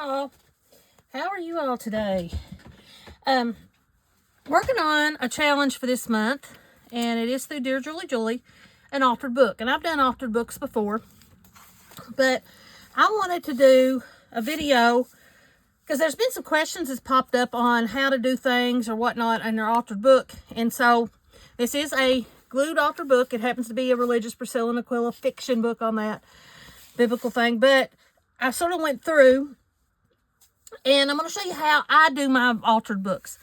y'all. How are you all today? Working on a challenge for this month, and it is through Dear Julie, an authored book. And I've done authored books before, but I wanted to do a video because there's been some questions that's popped up on how to do things or whatnot in their authored book. And so this is a glued authored book. It happens to be a religious Priscilla and Aquila fiction book on that biblical thing, but I sort of went through and I'm going to show you how I do my altered books.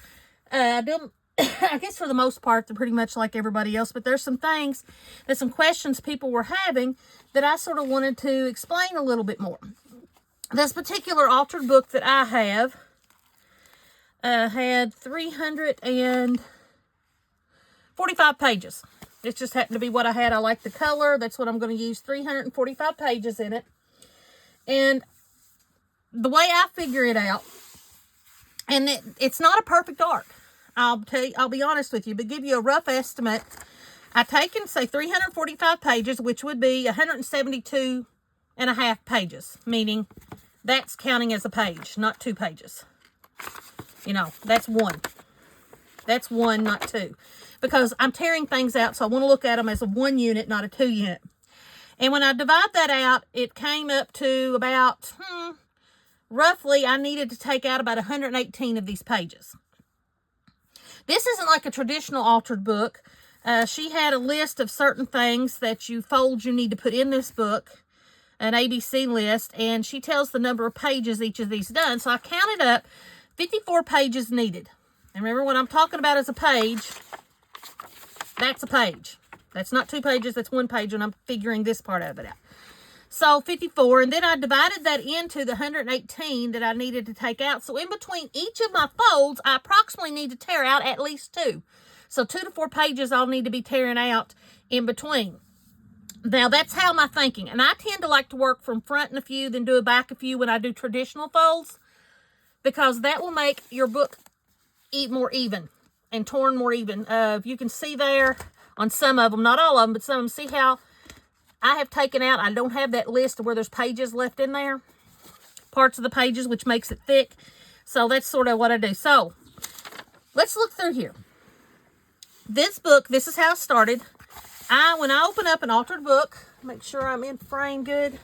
I do them, I guess for the most part, they're pretty much like everybody else, but there's some things, there's some questions people were having that I sort of wanted to explain a little bit more. This particular altered book that I have had 345 pages. It just happened to be what I had. I like the color. That's what I'm going to use. 345 pages in it. And the way I figure it out, and it's not a perfect art. I'll be honest with you, but give you a rough estimate. I take and say 345 pages, which would be 172 and a half pages, meaning that's counting as a page, not 2 pages. You know, that's one. That's one, not 2. Because I'm tearing things out, so I want to look at them as a 1 unit, not a 2 unit. And when I divide that out, it came up to about, roughly, I needed to take out about 118 of these pages. This isn't like a traditional altered book. She had a list of certain things that you need to put in this book, an ABC list, and she tells the number of pages each of these done. So I counted up 54 pages needed. And remember, what I'm talking about is a page. That's a page. That's not 2 pages, that's 1 page, and I'm figuring this part of it out. So 54, and then I divided that into the 118 that I needed to take out. So in between each of my folds, I approximately need to tear out at least 2. So 2 to 4 pages I'll need to be tearing out in between. Now that's how my thinking. And I tend to like to work from front and a few, then do a back a few when I do traditional folds, because that will make your book more even and torn more even. You can see there on some of them, not all of them, but some of them, see how I have taken out, I don't have that list of where there's pages left in there, parts of the pages, which makes it thick. So that's sort of what I do. So let's look through here. This book, this is how it started. When I open up an altered book, make sure I'm in frame good.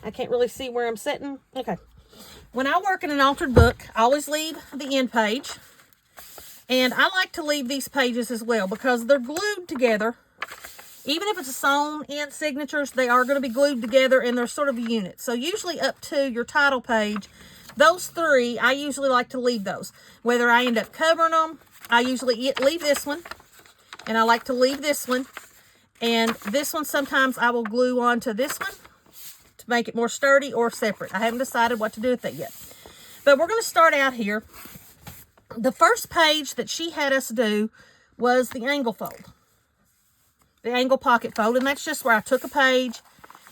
I can't really see where I'm sitting. Okay. When I work in an altered book, I always leave the end page. And I like to leave these pages as well because they're glued together. Even if it's a sewn in signatures, they are going to be glued together and they're sort of a unit. So usually up to your title page, those 3, I usually like to leave those. Whether I end up covering them, I usually leave this one. And I like to leave this one. And this one, sometimes I will glue onto this one to make it more sturdy or separate. I haven't decided what to do with that yet. But we're going to start out here. The first page that she had us do was the angle fold. The angle pocket fold, and that's just where I took a page,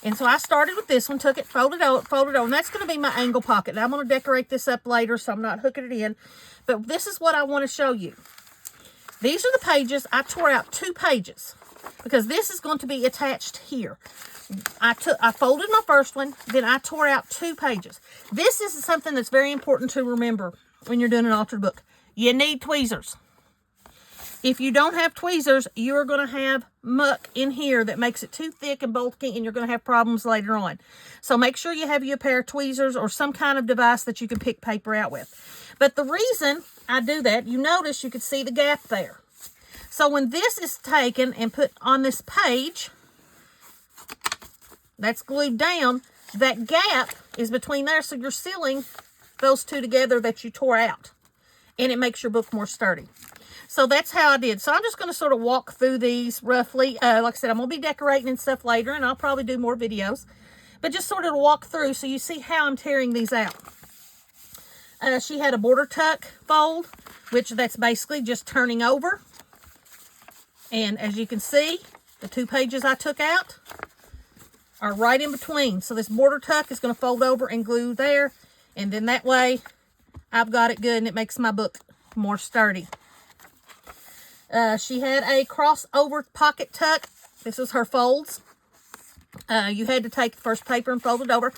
and so I started with this one, took it, folded over, and that's going to be my angle pocket. Now I'm going to decorate this up later, so I'm not hooking it in, but this is what I want to show you. These are the pages. I tore out 2 pages because this is going to be attached here. I folded my first one, then I tore out 2 pages. This is something that's very important to remember when you're doing an altered book. You need tweezers. If you don't have tweezers, you're going to have muck in here that makes it too thick and bulky, and you're going to have problems later on. So make sure you have you a pair of tweezers or some kind of device that you can pick paper out with. But the reason I do that, you notice you can see the gap there. So when this is taken and put on this page, that's glued down, that gap is between there, so you're sealing those 2 together that you tore out. And it makes your book more sturdy. So that's how I did. So I'm just going to sort of walk through these roughly. Like I said, I'm going to be decorating and stuff later, and I'll probably do more videos. But just sort of walk through so you see how I'm tearing these out. She had a border tuck fold, which that's basically just turning over. And as you can see, the 2 pages I took out are right in between. So this border tuck is going to fold over and glue there. And then that way, I've got it good, and it makes my book more sturdy. She had a crossover pocket tuck. This is her folds. You had to take the first paper and fold it over.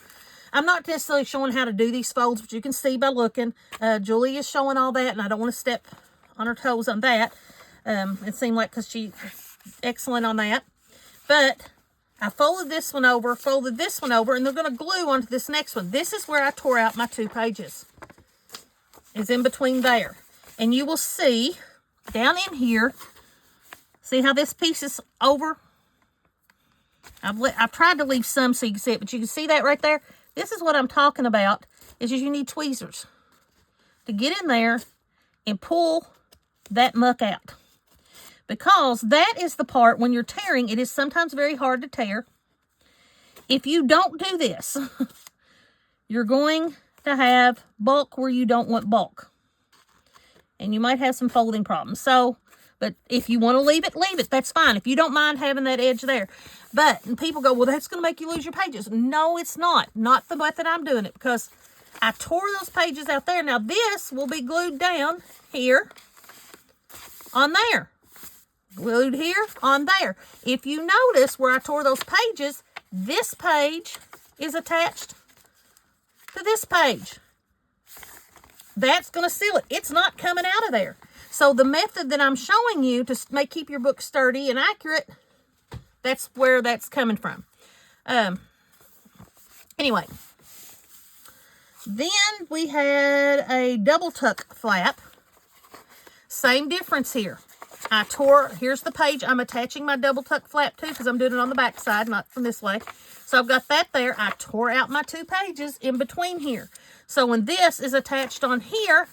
I'm not necessarily showing how to do these folds, but you can see by looking. Julie is showing all that, and I don't want to step on her toes on that. It seemed like because she's excellent on that. But I folded this one over, and they're going to glue onto this next one. This is where I tore out my 2 pages. It's in between there. And you will see down in here, see how this piece is over? I've tried to leave some so you can see it, but you can see that right there. This is what I'm talking about, is you need tweezers to get in there and pull that muck out. Because that is the part, when you're tearing, it is sometimes very hard to tear. If you don't do this, you're going to have bulk where you don't want bulk. And you might have some folding problems. So, but if you want to leave it, that's fine. If you don't mind having that edge there. But, and people go, well, that's going to make you lose your pages. No, it's not. Not the method I'm doing it, because I tore those pages out there. Now, this will be glued down here on there. Glued here on there. If you notice where I tore those pages, this page is attached to this page. That's going to seal it. It's not coming out of there. So the method that I'm showing you to keep your book sturdy and accurate, that's where that's coming from. Anyway, then we had a double tuck flap. Same difference here. I tore, here's the page I'm attaching my double tuck flap to, because I'm doing it on the back side, not from this way. So I've got that there. I tore out my 2 pages in between here. So when this is attached on here,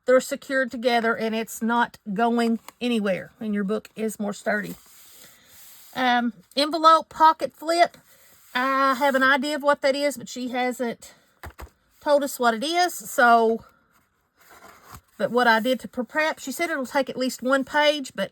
they're secured together and it's not going anywhere, and your book is more sturdy. Envelope pocket flip. I have an idea of what that is, but she hasn't told us what it is. So, but what I did to prep, she said it'll take at least 1 page, but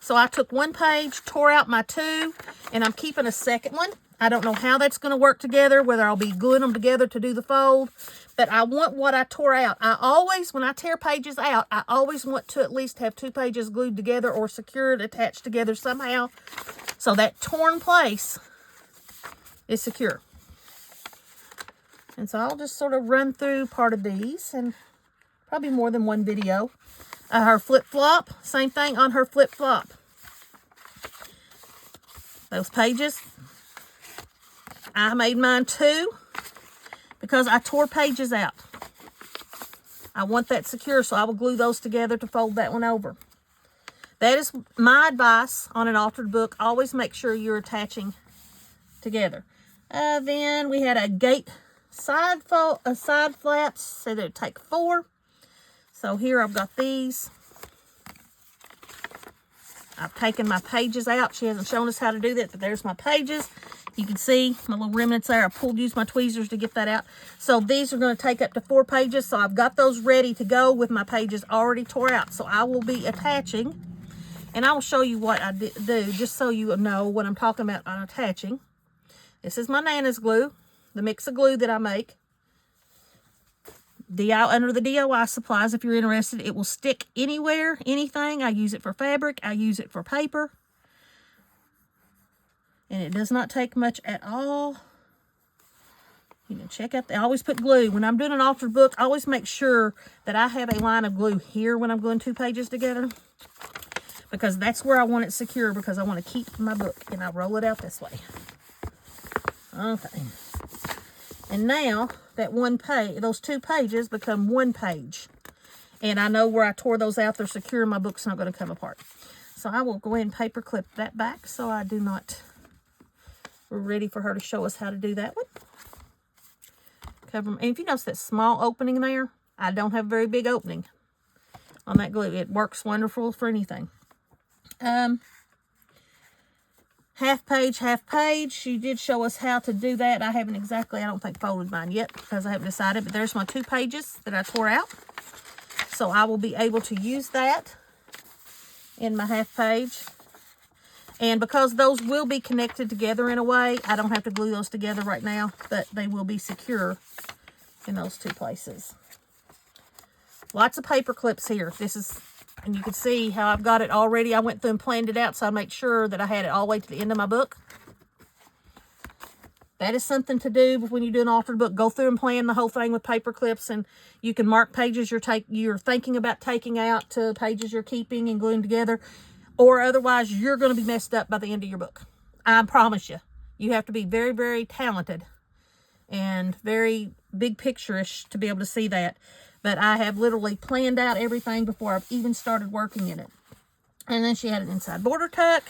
so I took 1 page, tore out my 2, and I'm keeping a second one. I don't know how that's going to work together, whether I'll be gluing them together to do the fold, but I want what I tore out. I always, when I tear pages out, I always want to at least have 2 pages glued together or secured, attached together somehow, so that torn place is secure. And so I'll just sort of run through part of these, and probably more than one video. Her flip-flop, same thing on her flip-flop. Those pages, I made mine 2 because I tore pages out. I want that secure, so I will glue those together to fold that one over. That is my advice on an altered book. Always make sure you're attaching together. Then we had a gate side flaps, so they'd take 4. So here I've got these. I've taken my pages out. She hasn't shown us how to do that, but there's my pages. You can see my little remnants there. I used my tweezers to get that out. So these are going to take up to 4 pages. So I've got those ready to go with my pages already tore out. So I will be attaching, and I will show you what I do just so you know what I'm talking about on attaching. This is my Nana's glue, the mix of glue that I make. Under the DIY supplies, if you're interested. It will stick anywhere, anything. I use it for fabric. I use it for paper. And it does not take much at all. You can check out, I always put glue. When I'm doing an altered book, I always make sure that I have a line of glue here when I'm gluing 2 pages together. Because that's where I want it secure, because I want to keep my book. And I roll it out this way. Okay. And now that 1 page, those 2 pages become 1 page. And I know where I tore those out, they're secure, my book's not going to come apart. So I will go ahead and paper clip that back so I do not, we're ready for her to show us how to do that one. Cover them. And if you notice that small opening there, I don't have a very big opening on that glue. It works wonderful for anything. Half page. She did show us how to do that. I haven't exactly, I don't think, folded mine yet because I haven't decided. But there's my 2 pages that I tore out. So I will be able to use that in my half page. And because those will be connected together in a way, I don't have to glue those together right now. But they will be secure in those 2 places. Lots of paper clips here. This is... And you can see how I've got it already. I went through and planned it out so I make sure that I had it all the way to the end of my book. That is something to do when you do an altered book. Go through and plan the whole thing with paper clips, and you can mark pages you're thinking about taking out to pages you're keeping and gluing together, or otherwise you're going to be messed up by the end of your book. I promise you. You have to be very, very talented and very big picture-ish to be able to see that. But I have literally planned out everything before I've even started working in it. And then she had an inside border tuck.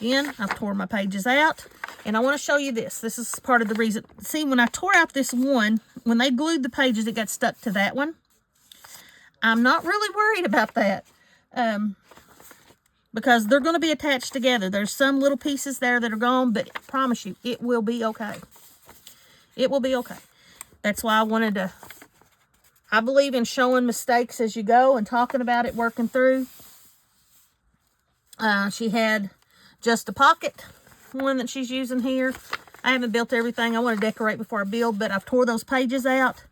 Again, I've torn my pages out. And I want to show you this. This is part of the reason. See, when I tore out this one, when they glued the pages, it got stuck to that one. I'm not really worried about that. Because they're going to be attached together. There's some little pieces there that are gone, but I promise you, it will be okay. It will be okay. That's why I wanted to... I believe in showing mistakes as you go and talking about it, working through. She had just a pocket one that she's using here. I haven't built everything. I want to decorate before I build, but I've tore those pages out.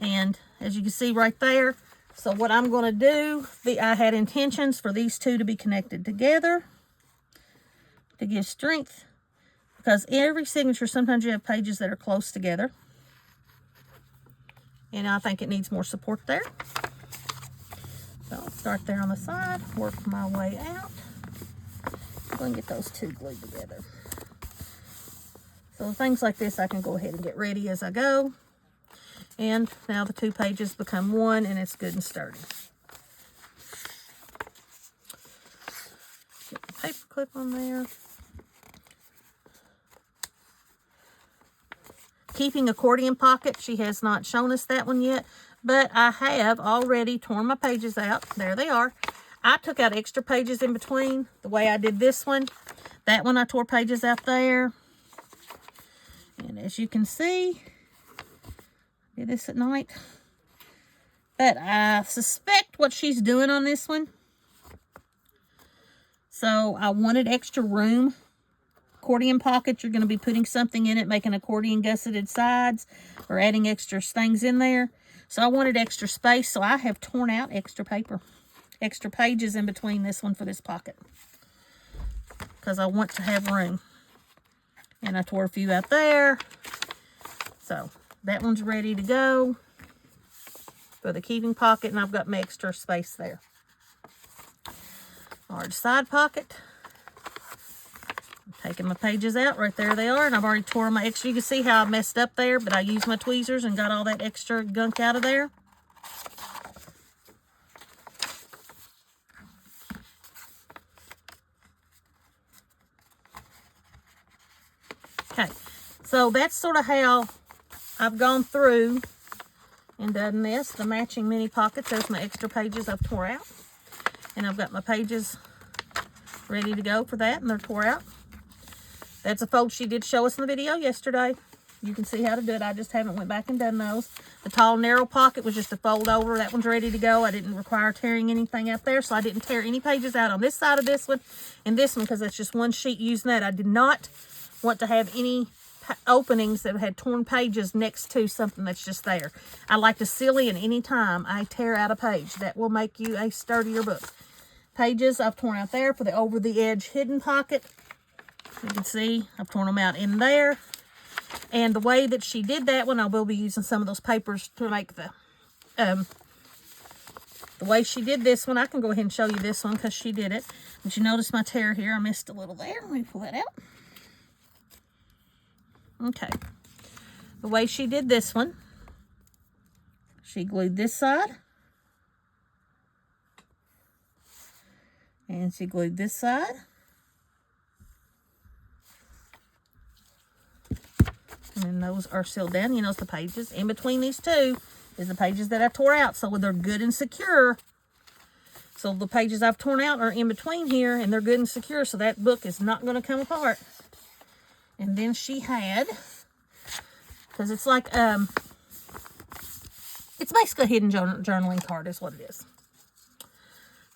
And as you can see right there. So what I'm going to do, I had intentions for these two to be connected together to give strength. Because every signature, sometimes you have pages that are close together. And I think it needs more support there. So I'll start there on the side, work my way out. I'm going to get those two glued together. So things like this, I can go ahead and get ready as I go. And now the two pages become one, and it's good and sturdy. Get the paper clip on there. Keeping accordion pocket. She has not shown us that one yet, but I have already torn my pages out. There they are. I took out extra pages in between the way I did this one. That one I tore pages out there. And as you can see, I did this at night. But I suspect what she's doing on this one. So I wanted extra room. Accordion pocket, you're going to be putting something in it, making accordion gusseted sides or adding extra things in there. So I wanted extra space, so I have torn out extra paper, extra pages in between this one for this pocket because I want to have room. And I tore a few out there. So that one's ready to go for the keeping pocket, and I've got my extra space there. Large side pocket. Taking my pages out, right there they are, and I've already tore my extra. You can see how I messed up there, but I used my tweezers and got all that extra gunk out of there. Okay, so that's sort of how I've gone through and done this. The matching mini pockets, there's my extra pages I've tore out. And I've got my pages ready to go for that, and they're tore out. That's a fold she did show us in the video yesterday. You can see how to do it. I just haven't went back and done those. The tall, narrow pocket was just a fold over. That one's ready to go. I didn't require tearing anything out there, so I didn't tear any pages out on this side of this one and this one because that's just one sheet using that. I did not want to have any openings that had torn pages next to something that's just there. I like to seal in any time I tear out a page. That will make you a sturdier book. Pages I've torn out there for the over the edge hidden pocket. You can see I've torn them out in there. And the way that she did that one, I will be using some of those papers to make the way she did this one. I can go ahead and show you this one because she did it. But you notice my tear here. I missed a little there. Let me pull that out. Okay. The way she did this one, she glued this side. And she glued this side. And then those are sealed down. You notice the pages in between these two is the pages that I tore out. So they're good and secure. So the pages I've torn out are in between here and they're good and secure. So that book is not going to come apart. And then she had, because it's like, it's basically a hidden journaling card is what it is.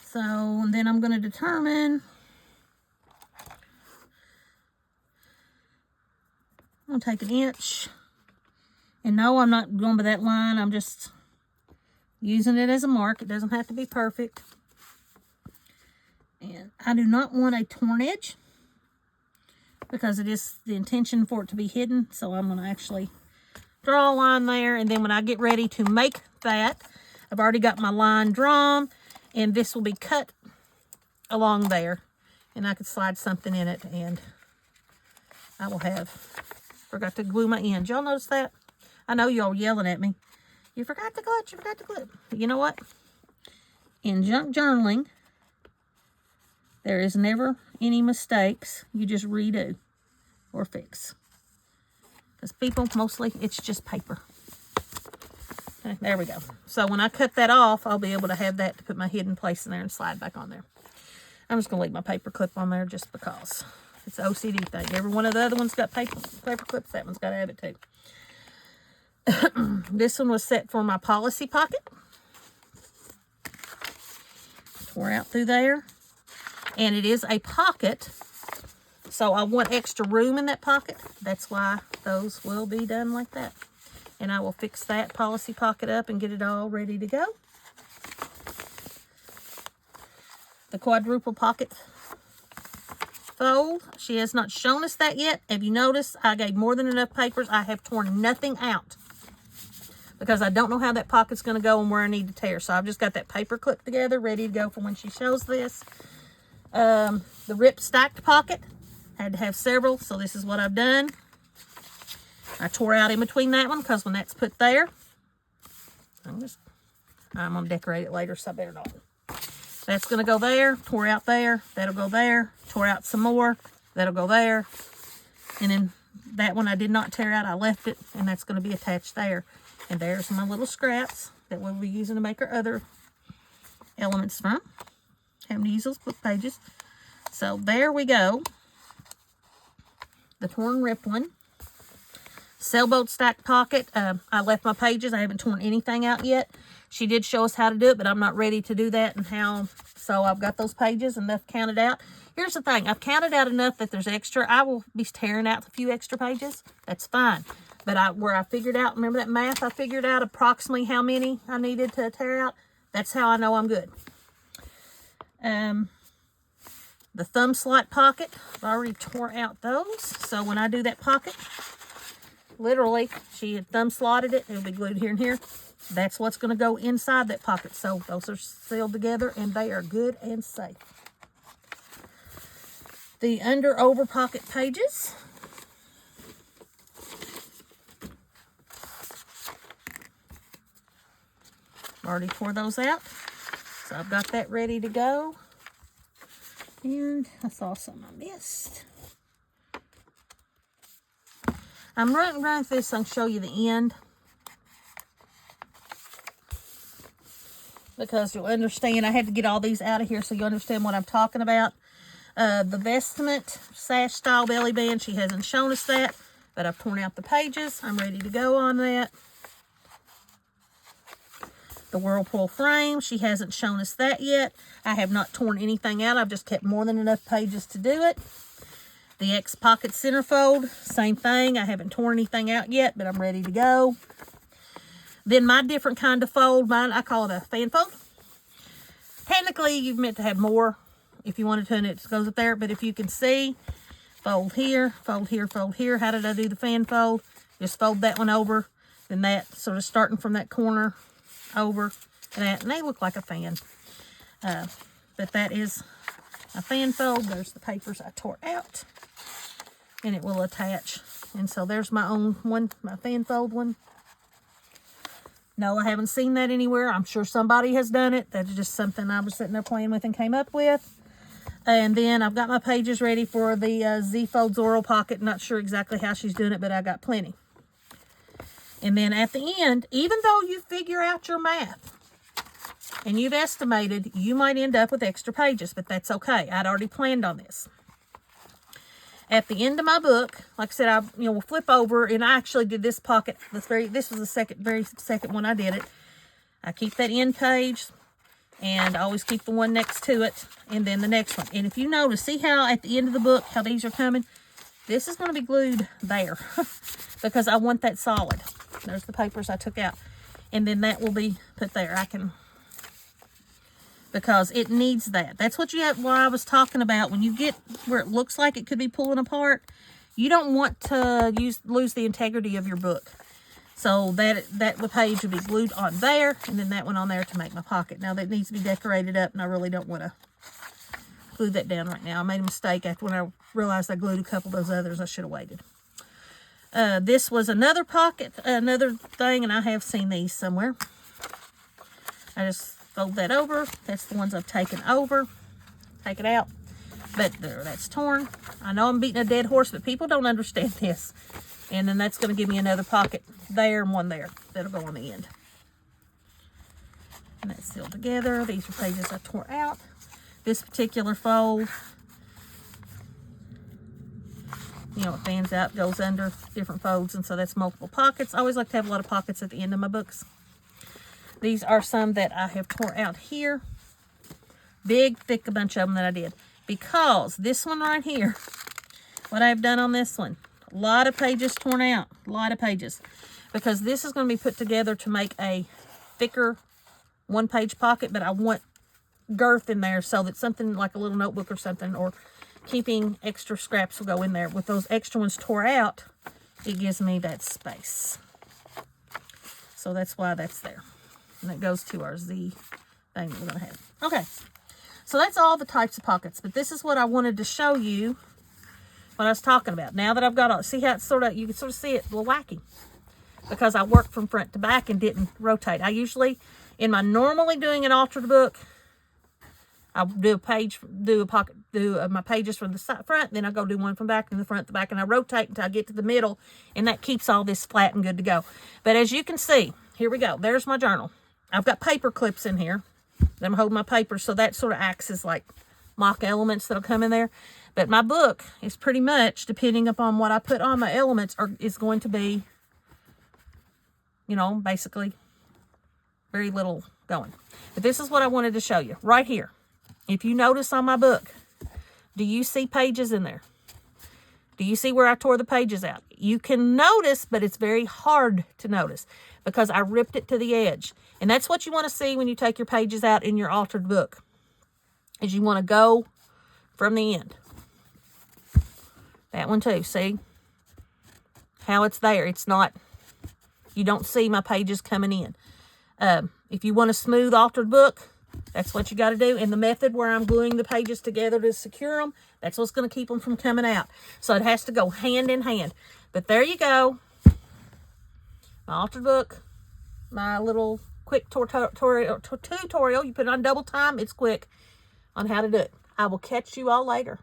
So, and then I'm going to determine, I'm going to take an inch. And no, I'm not going by that line. I'm just using it as a mark. It doesn't have to be perfect. And I do not want a torn edge. because it is the intention for it to be hidden. So I'm going to actually draw a line there, and then when I get ready to make that, I've already got my line drawn, and this will be cut along there, and I could slide something in it, and I will have, forgot to glue my ends. Y'all notice that? I know y'all yelling at me. You forgot to glue it, you forgot to glue it. But you know what? In junk journaling, there is never any mistakes. You just redo or fix. Because people, mostly, it's just paper. Okay, there we go. So when I cut that off, I'll be able to have that to put my hidden place in there and slide back on there. I'm just going to leave my paper clip on there just because. It's an OCD thing. Every one of the other ones got paper clips. That one's got to have it too. This one was set for my policy pocket. Tore out through there. And it is a pocket, so I want extra room in that pocket. That's why those will be done like that. And I will fix that policy pocket up and get it all ready to go. The quadruple pocket fold. She has not shown us that yet. Have you noticed I gave more than enough papers? I have torn nothing out because I don't know how that pocket's going to go and where I need to tear. So I've just got that paper clip together ready to go for when she shows this. The rip stacked pocket, had to have several, so this is what I've done. I tore out in between that one because when that's put there, I'm going to decorate it later, so I better not. That's going to go there, tore out there, that'll go there, tore out some more, that'll go there. And then that one I did not tear out, I left it, and that's going to be attached there. And there's my little scraps that we'll be using to make our other elements from. Having to use those book pages. So there we go. The torn ripped one. Sailboat stacked pocket. I left my pages. I haven't torn anything out yet. She did show us how to do it, but I'm not ready to do that and how. So I've got those pages enough counted out. Here's the thing. I've counted out enough that there's extra. I will be tearing out a few extra pages. That's fine. But where I figured out, remember that math? I figured out approximately how many I needed to tear out. That's how I know I'm good. The thumb slot pocket, I've already tore out those. So when I do that pocket, literally, she had thumb slotted it. It'll be glued here and here. That's what's going to go inside that pocket. So those are sealed together and they are good and safe. The under-over pocket pages. Already tore those out. So I've got that ready to go. And I saw some I missed. I'm running through this so I can show you the end. Because you'll understand. I had to get all these out of here so you understand what I'm talking about. The vestment sash style belly band. She hasn't shown us that. But I've torn out the pages. I'm ready to go on that. The Whirlpool frame, she hasn't shown us that yet. I have not torn anything out. I've just kept more than enough pages to do it. The X Pocket Centerfold, same thing. I haven't torn anything out yet, but I'm ready to go. Then my different kind of fold, mine, I call it a fan fold. Technically, you've meant to have more if you wanted to, and it goes up there. But if you can see, fold here, fold here, fold here. How did I do the fan fold? Just fold that one over, then that, sort of starting from that corner over that, and they look like a fan. But that is a fan fold. There's the papers I tore out, and it will attach. And so there's my own one, my fan fold one. No, I haven't seen that anywhere. I'm sure somebody has done it. That's just something I was sitting there playing with and came up with. And then I've got my pages ready for the Z-Fold Zorro Pocket. Not sure exactly how she's doing it, but I got plenty. And then at the end, even though you figure out your math and you've estimated, you might end up with extra pages, but that's okay. I'd already planned on this. At the end of my book, like I said, we'll flip over, and I actually did this pocket. This was the very second one I did it. I keep that end page, and I always keep the one next to it, and then the next one. And if you notice, see how at the end of the book, how these are coming? This is going to be glued there because I want that solid. There's the papers I took out. And then that will be put there. I can because it needs that. That's what you have, what I was talking about. When you get where it looks like it could be pulling apart, you don't want to lose the integrity of your book. So that page would be glued on there, and then that one on there to make my pocket. Now that needs to be decorated up, and I really don't want to glue that down right now. I made a mistake after when I realized I glued a couple of those others. I should have waited. This was another pocket, another thing, and I have seen these somewhere. I just fold that over. That's the ones I've taken over. Take it out. But there, that's torn. I know I'm beating a dead horse, but people don't understand this. And then that's going to give me another pocket there and one there. That'll go on the end. And that's sealed together. These are pages I tore out. This particular fold, you know, it fans out, goes under different folds, and so that's multiple pockets. I always like to have a lot of pockets at the end of my books. These are some that I have tore out here. Big, thick, a bunch of them that I did. Because this one right here, what I've done on this one, a lot of pages torn out, a lot of pages. Because this is going to be put together to make a thicker one-page pocket, but I want girth in there so that something like a little notebook or something, or keeping extra scraps will go in there. With those extra ones tore out, it gives me that space. So that's why that's there. And that goes to our Z thing that we're going to have. Okay, so that's all the types of pockets. But this is what I wanted to show you what I was talking about. Now that I've got all, see how it's sort of, you can sort of see it a little wacky. Because I worked from front to back and didn't rotate. I usually, in my normally doing an altered book, I'll do a page, do a pocket, do my pages from the front, then I go do one from back and the front to back, and I rotate until I get to the middle, and that keeps all this flat and good to go. But as you can see, here we go. There's my journal. I've got paper clips in here. I'm holding my paper, so that sort of acts as like mock elements that'll come in there. But my book is pretty much, depending upon what I put on my elements, is going to be, you know, basically very little going. But this is what I wanted to show you right here. If you notice on my book, do you see pages in there? Do you see where I tore the pages out? You can notice, but it's very hard to notice because I ripped it to the edge. And that's what you want to see when you take your pages out in your altered book, is you want to go from the end. That one too, see how it's there. It's not, you don't see my pages coming in. If you want a smooth altered book, that's what you got to do. And the method where I'm gluing the pages together to secure them, that's what's going to keep them from coming out. So it has to go hand in hand. But there you go. My altered book, my little quick tutorial. You put it on double time, it's quick, on how to do it. I will catch you all later.